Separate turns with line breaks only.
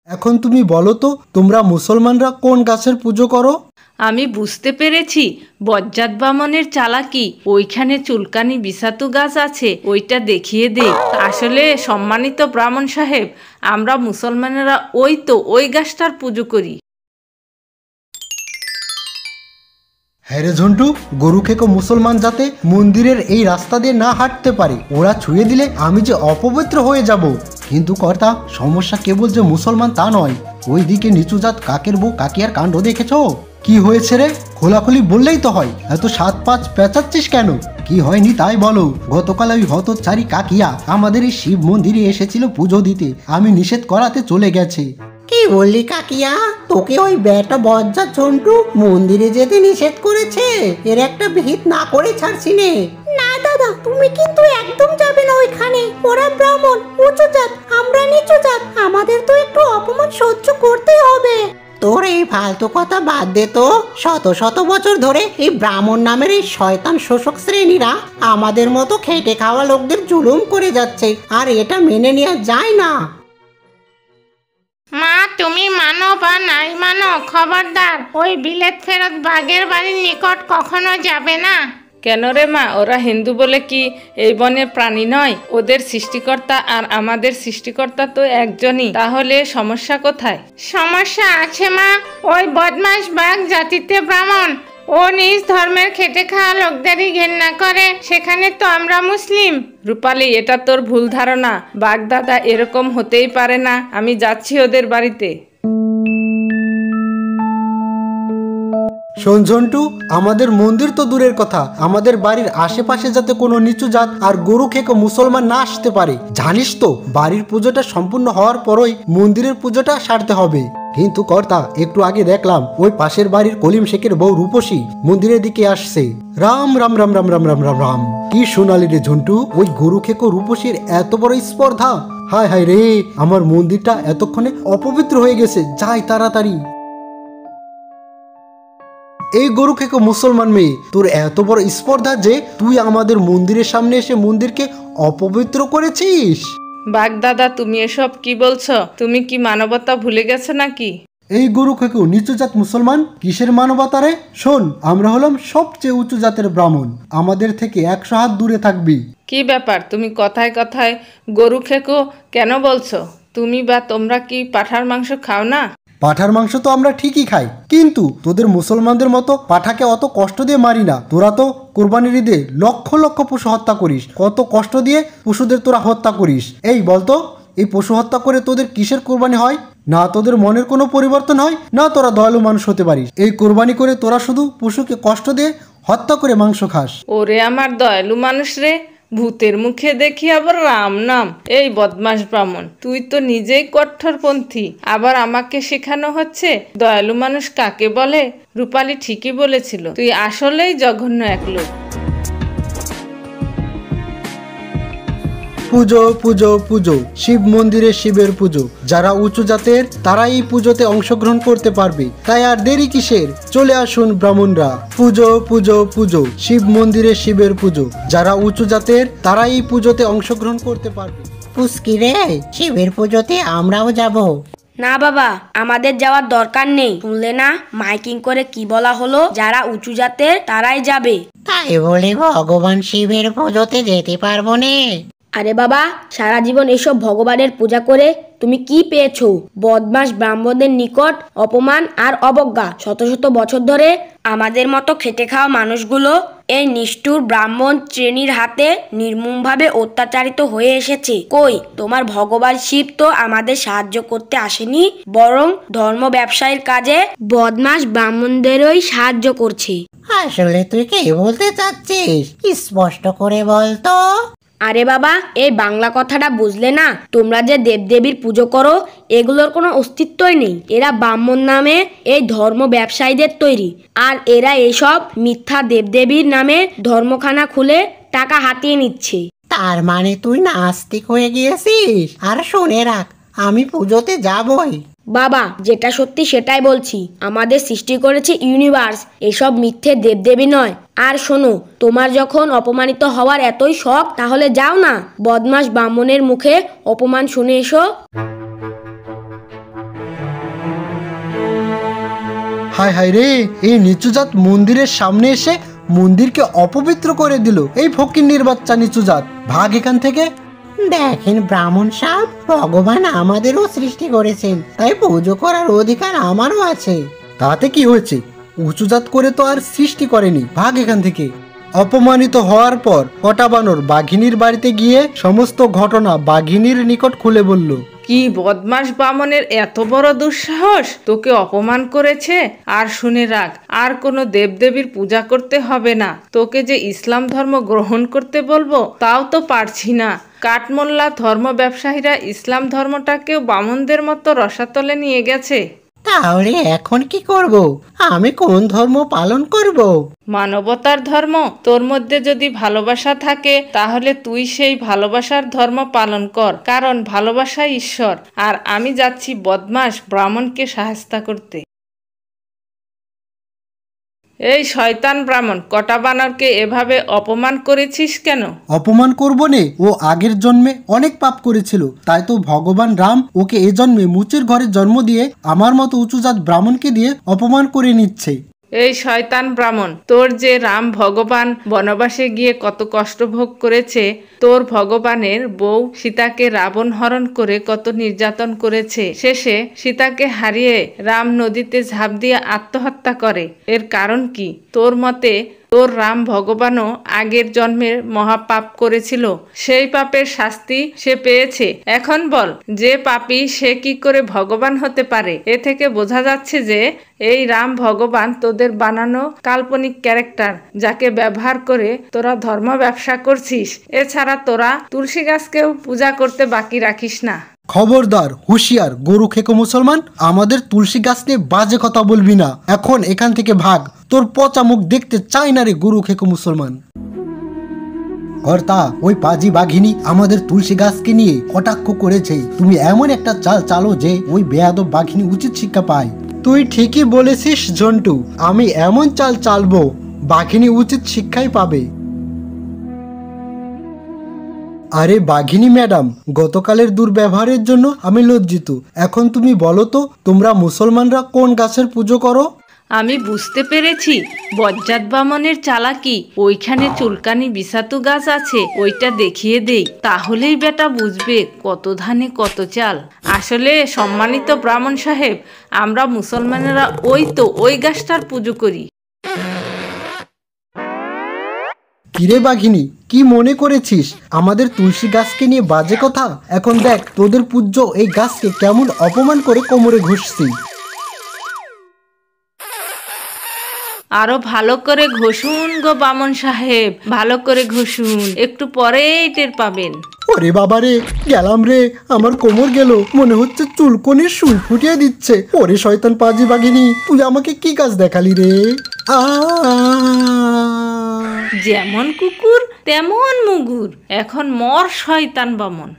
এখন তুমি বলো তো, তোমরা মুসলমানরা কোন গাছের পুজো করো?
আমি বুঝতে পেরেছি বজ্জাত বামনের চালাকি। ওইখানে চুলকানি বিষাতু গাছ আছে, ওইটা দেখিয়ে দে। আসলে সম্মানিত ব্রাহ্মণ সাহেব, আমরা মুসলমানেরা ওই গাছটার পুজো করি।
হ্যাঁ রে ঝন্টু, গরু খেকো মুসলমান যাতে মন্দিরের এই রাস্তা দিয়ে না হাঁটতে পারে। ওরা ছুঁয়ে দিলে আমি যে অপবিত্র হয়ে যাব। কিন্তু কর্তা, সমস্যা কেবল যে মুসলমান তা নয়, ওইদিকে নিচু জাত কাকের বউ কাকিয়ার কাণ্ড দেখেছো? কি হয়েছে রে? খোলাখুলি বললেই তো হয়, এত 7-5 পেঁচাচ্ছিস কেন? কি হয়নি তাই বলো। গতকাল ওই হতচারী কাকিয়া আমাদের এই শিব মন্দিরে এসেছিল পুজো দিতে, আমি নিষেধ করাতে চলে গেছে।
কি বললি কাকিয়া? তোকে ওই বেটা বজ্জাত ঝন্টু মন্দিরে যেতে নিষেধ করেছে? এর একটা বিহিত না করে ছাড়ছি নে। না দাদা, তুমি কিন্তু একদম যাবে না ওইখানে। ওরা ব্রাহ্মণ উঁচু জাত, আমরা নিচু জাত, আমাদের তো একটু অপমান সহ্য করতেই হবে। তোর এই ফালতু কথা বাদ দে তো। শত শত বছর ধরে এই ব্রাহ্মণ নামের এই শয়তান শোষক শ্রেণীরা আমাদের মতো খেটে খাওয়া লোকদের জুলুম করে যাচ্ছে, আর এটা মেনে নেওয়া যায় না।
মা, তুমি মানো বা নাই মানো, খবরদার ওই বিলেত ফেরত বাঘের বাড়ির নিকট কখনো যাবে না।
কেন রে মা, ওরা হিন্দু বলে কি এই বনের প্রাণী নয়? ওদের সৃষ্টিকর্তা আর আমাদের সৃষ্টিকর্তা তো একজনই, তাহলে সমস্যা কোথায়?
সমস্যা আছে মা, ওই বদমাশ বাঘ জাতিতে ব্রাহ্মণ। ও নিজ ধর্মের খেটে খাওয়া লোকদেরই ঘেন্না করে, সেখানে তো আমরা মুসলিম।
রূপালী, এটা তোর ভুল ধারণা। বাগদাদা এরকম হতেই পারে না। আমি যাচ্ছি ওদের বাড়িতে।
শোন ঝন্টু, আমাদের মন্দির তো দূরের কথা, আমাদের বাড়ির আশেপাশে যাতে কোনো নিচু জাত আর গরু খেকো মুসলমান না আসতে পারে। জানিস তো, বাড়ির পুজোটা সম্পূর্ণ হওয়ার পরই মন্দিরের পুজোটা সারতে হবে। কিন্তু কর্তা, একটু আগে দেখলাম ওই পাশের বাড়ির কলিম শেখের বউ রূপসী মন্দিরের দিকে আসছে। রাম রাম রাম রাম রাম রাম রাম রাম। কি সোনালি রে ঝন্টু, ওই গরু খেকো রূপসীর এত বড় স্পর্ধা! হায় হায় রে, আমার মন্দিরটা এতক্ষণে অপবিত্র হয়ে গেছে। যাই তাড়াতাড়ি। এই গরু খেকো মুসলমান মেয়ে, তোর এত বড় স্পর্ধা যে তুই আমাদের মন্দিরের সামনে এসে মন্দিরকে অপবিত্র করেছিস।
বাগদাদা, তুমি এসব কি বলছো? তুমি কি মানবতা ভুলে গেছো নাকি?
এই গরু খেকো নিচু জাত মুসলমান, কিসের মানবতা রে? শোন, আমরা হলাম সবচেয়ে উঁচু জাতের ব্রাহ্মণ, আমাদের থেকে 100 হাত দূরে থাকবি।
কি ব্যাপার, তুমি কথায় কথায় গরু খেকো কেন বলছো? তুমি বা তোমরা কি পাঁঠার মাংস খাও না?
পাঁঠার মাংস তো আমরা ঠিকই খাই, কিন্তু তোদের মুসলমানদের মতো পাঁঠাকে অত কষ্ট দিয়ে মারি না। তোরা তো কোরবানির ঈদে লক্ষ লক্ষ পশু হত্যা করিস, কত কষ্ট দিয়ে পশুদের তোরা হত্যা করিস। এই বলতো, এই পশু হত্যা করে তোদের কিসের কোরবানি হয়? না তোদের মনের কোনো পরিবর্তন হয়, না তোরা দয়ালু মানুষ হতে পারিস। এই কোরবানি করে তোরা শুধু পশুকে কষ্ট দিয়ে হত্যা করে মাংস খাস।
ওরে আমার দয়ালু মানুষ রে, ভূতের মুখে দেখি আবার রাম নাম। এই বদমাস ব্রাহ্মণ, তুই তো নিজেই কট্টরপন্থী, আবার আমাকে শেখানো হচ্ছে দয়ালু মানুষ কাকে বলে। রূপালী ঠিকই বলেছিল, তুই আসলেই জঘন্য এক লোক।
পুজো পুজো পুজো, শিব মন্দিরে শিবের পুজো। যারা উঁচু জাতের তারা এই পুজোতে অংশগ্রহণ করতে পারবে, তাই আর দেরি কিসের? চলে আসুন ব্রাহ্মণরা। পুজো পুজো পুজো, শিব মন্দিরে শিবের পুজো। যারা উঁচু জাতের তারা এই পুজোতে অংশগ্রহণ করতে পারবে।
পুষ্কি রে, শিবের পুজোতে আমরাও যাব।
না বাবা, আমাদের যাওয়ার দরকার নেই। শুনলে না মাইকিং করে কি বলা হলো? যারা উঁচু জাতের তারাই যাবে।
তাই বলে ভগবান শিবের পুজোতে যেতে পারবো নে?
আরে বাবা, সারা জীবন এসব ভগবানের পূজা করে তুমি কি পেয়েছো? বদমাস ব্রাহ্মণদের নিকট অপমান আর অবজ্ঞা। শত শত বছর ধরে আমাদের মতো খেটে খাওয়া মানুষগুলো এই নিষ্ঠুর ব্রাহ্মণ শ্রেণীর হাতে নির্মমভাবে অত্যাচারিত হয়ে এসেছে। কই, তোমার ভগবান শিব তো আমাদের সাহায্য করতে আসেনি, বরং ধর্ম ব্যবসায়ীর কাজে বদমাস ব্রাহ্মণদেরই সাহায্য করছে।
আসলে তুই কি বলতে চাচ্ছিস? স্পষ্ট করে বলতো।
আরে বাবা, এই বাংলা কথাটা বুঝলে না? তোমরা যে দেবদেবীর পুজো করো, এগুলোর কোনো অস্তিত্বই নেই। এরা ব্রাহ্মণ নামে এই ধর্ম ব্যবসায়ীদের তৈরি, আর এরা এইসব মিথ্যা দেবদেবীর নামে ধর্মখানা খুলে টাকা হাতিয়ে নিচ্ছে।
তার মানে তুই নাস্তিক হয়ে গিয়েছিস? আর শুনে রাখ, আমি পুজোতে যাবই।
বাবা, যেটা সত্যি সেটাই বলছি। আমাদের সৃষ্টি করেছে ইউনিভার্স, এসব মিথ্যে দেবদেবী নয়। আর শোনো, তোমার যখন অপমানিত হওয়ার এতই শখ, তাহলে যাও না, বদমাস ব্রাহ্মণের মুখে অপমান শুনে এসো।
হায় হায় রে, এই নিচুজাত মন্দিরের সামনে এসে মন্দিরকে অপবিত্র করে দিল। এই ফকিন্নির বাচ্চা নিচুজাত, ভাগ এখান থেকে।
দেখেন ব্রাহ্মণ সাহেব, ভগবান আমাদেরও সৃষ্টি করেছেন, তাই পুজো করার অধিকার আমারও আছে।
তাতে কি হয়েছে? উঁচুজাত করে তো আর সৃষ্টি করেনি, ভাগ এখান থেকে। অপমানিত হওয়ার পর কটা বানর বাঘিনীর বাড়িতে গিয়ে সমস্ত ঘটনা বাঘিনীর নিকট খুলে বলল।
কি বদমাস বামনের এত বড় দুঃসাহস! তোকে অপমান করেছে। আর শুনে রাখ, আর কোনো দেবদেবীর পূজা করতে হবে না। তোকে যে ইসলাম ধর্ম গ্রহণ করতে বলবো তাও তো পারছি না। কাঠমোল্লা ধর্ম ব্যবসায়ীরা ইসলাম ধর্মটাকেও বামনদের মতো রসাতলে নিয়ে গেছে।
তাহলে এখন কি করব? আমি কোন ধর্ম পালন করব?
মানবতার ধর্ম। তোর মধ্যে যদি ভালোবাসা থাকে তাহলে তুই সেই ভালোবাসার ধর্ম পালন কর, কারণ ভালোবাসা ঈশ্বর। আর আমি যাচ্ছি বদমাস ব্রাহ্মণকে সাহায্য করতে। এই শয়তান ব্রাহ্মণ, কটা বানরকে এভাবে অপমান করেছিস কেন?
অপমান করব নে, ও আগের জন্মে অনেক পাপ করেছিল, তাই তো ভগবান রাম ওকে এ জন্মে মুচের ঘরে জন্ম দিয়ে আমার মতো উঁচুজাত ব্রাহ্মণকে দিয়ে অপমান করে নিচ্ছে।
এই শয়তান ব্রাহ্মণ, তোর যে রাম ভগবান বনবাসে গিয়ে কত কষ্ট ভোগ করেছে, তোর ভগবানের বউ সীতাকে রাবণ হরণ করে কত নির্যাতন করেছে, শেষে সীতাকে হারিয়ে রাম নদীতে ঝাঁপ দিয়ে আত্মহত্যা করে। এর কারণ কি? তোর মতে তোর রাম ভগবানও আগের জন্মের মহাপাপ করেছিল, সেই পাপের শাস্তি সে পেয়েছে। এখন বল, যে পাপী সে কি করে ভগবান হতে পারে? এ থেকে বোঝা যাচ্ছে যে এই রাম ভগবান তোদের বানানো কাল্পনিক ক্যারেক্টার, যাকে ব্যবহার করে তোরা ধর্ম ব্যবসা করছিস। এছাড়া তোরা তুলসী গাছকেও পূজা করতে বাকি রাখিস না।
খবরদার, হুঁশিয়ার গরু খেকো মুসলমান, আমাদের তুলসী গাছ নিয়ে বাজে কথা বলবি না। এখন এখান থেকে ভাগ, তোর পচা মুখ দেখতে চাই না রে গরু খেকো মুসলমান। কর্তা, ওই পাজি বাঘিনী আমাদের তুলসী গাছকে নিয়ে কটাক্ষ করেছে। তুমি এমন একটা চাল চালো যে ওই বেয়াদব বাঘিনী উচিত শিক্ষা পায়। তুই ঠিকই বলেছিস জন্টু, আমি এমন চাল চালবো বাঘিনী উচিত শিক্ষাই পাবে। আরে বাঘিনী ম্যাডাম, গতকালের দুর্ব্যবহারের জন্য আমি লজ্জিত। এখন তুমি বলো তো, তোমরা মুসলমানরা কোন গাছের পুজো করো?
আমি বুঝতে পেরেছি বজ্জাত বামনের চালাকি। ওইখানে চুলকানি বিছাতু গাছ আছে, ওইটা দেখিয়ে দেই, তাহলেই বেটা বুঝবে কত ধানে কত চাল। আসলে সম্মানিত ব্রাহ্মণ সাহেব, আমরা মুসলমানেরা ওই গাছটার পুজো করি।
কিরে বাঘিনী, কি মনে করেছিস আমাদের তুলসী গাছকে নিয়ে বাজে কথা? এখন দেখ তোদের পূজ্য এই গাছকে কেমন অপমান করে কোমরে ঘষছি।
আরো ভালো করে ঘষুন গো বামন সাহেব, ভালো করে ঘষুন, একটু পরেই টের পাবেন।
ওরে বাবা রে, গেলাম রে, আমার কোমর গেল, মনে হচ্ছে চুলকনির সুই ফুটিয়ে দিচ্ছে। ওরে শয়তান পাজি বাঘিনী, তুই আমাকে কি কাজ দেখালি রে?
যেমন কুকুর তেমন মুগুর, এখন মর শয়তান বামন।